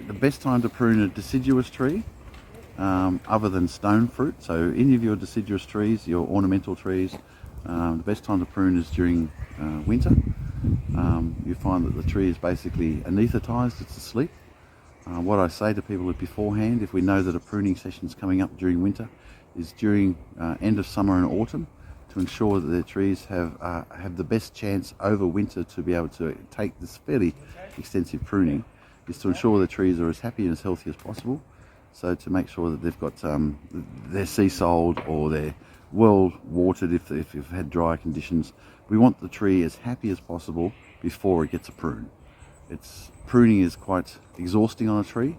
the best time to prune a deciduous tree, other than stone fruit, so any of your deciduous trees, your ornamental trees, the best time to prune is during winter. You find that the tree is basically anaesthetized, it's asleep. What I say to people beforehand, if we know that a pruning session is coming up during winter, is during end of summer and autumn, to ensure that their trees have the best chance over winter to be able to take this fairly extensive pruning, is to ensure the trees are as happy and as healthy as possible. So to make sure that they've got they're sea soled or they're well watered if you've had dry conditions. We want the tree as happy as possible before it gets a prune. Pruning is quite exhausting on a tree.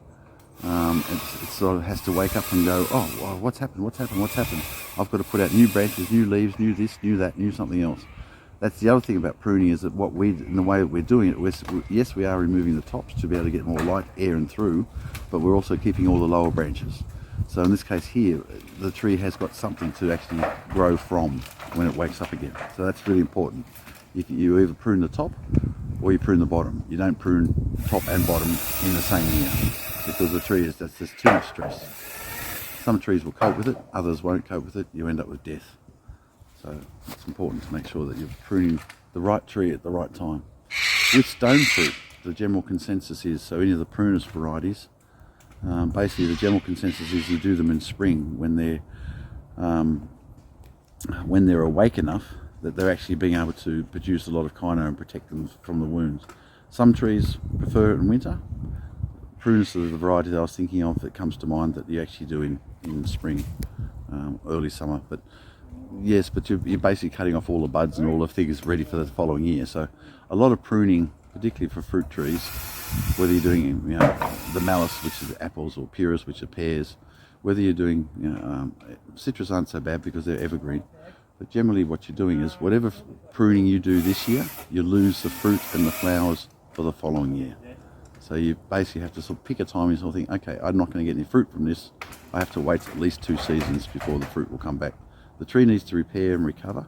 It sort of has to wake up and go, oh, what's happened? I've got to put out new branches, new leaves, new this, new that, new something else. That's the other thing about pruning, is that in the way that we're doing it, yes, we are removing the tops to be able to get more light air and through, but we're also keeping all the lower branches. So in this case here, the tree has got something to actually grow from when it wakes up again. So that's really important. You either prune the top or you prune the bottom. You don't prune top and bottom in the same year, because the tree that's just too much stress. Some trees will cope with it, others won't cope with it. You end up with death. So it's important to make sure that you're pruning the right tree at the right time. With stone fruit, the general consensus is, so any of the prunus varieties, basically the general consensus is you do them in spring when they're awake enough that they're actually being able to produce a lot of kino and protect them from the wounds. Some trees prefer it in winter. Prunus is the variety that I was thinking of that comes to mind that you actually do in spring, early summer. But yes, but you're basically cutting off all the buds and all the things ready for the following year. So a lot of pruning, particularly for fruit trees, whether you're doing the malus, which is apples, or purus, which are pears, whether you're doing citrus aren't so bad because they're evergreen. But generally what you're doing is whatever pruning you do this year, you lose the fruit and the flowers for the following year. So you basically have to sort of pick a time and sort of think, okay, I'm not going to get any fruit from this. I have to wait at least 2 seasons before the fruit will come back. The tree needs to repair and recover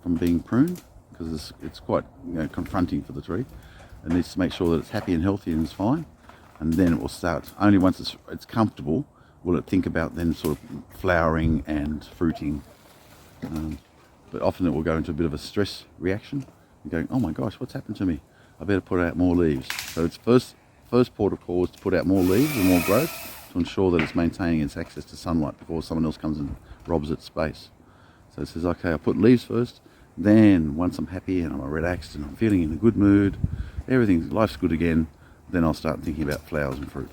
from being pruned, because it's quite confronting for the tree. It needs to make sure that it's happy and healthy and it's fine, and then it will start. Only once it's comfortable will it think about then sort of flowering and fruiting. But often it will go into a bit of a stress reaction, and going, oh my gosh, what's happened to me? I better put out more leaves. So its first port of call is to put out more leaves and more growth to ensure that it's maintaining its access to sunlight before someone else comes and robs its space. So it says, okay, I'll put leaves first, then once I'm happy and I'm relaxed and I'm feeling in a good mood, life's good again, then I'll start thinking about flowers and fruit.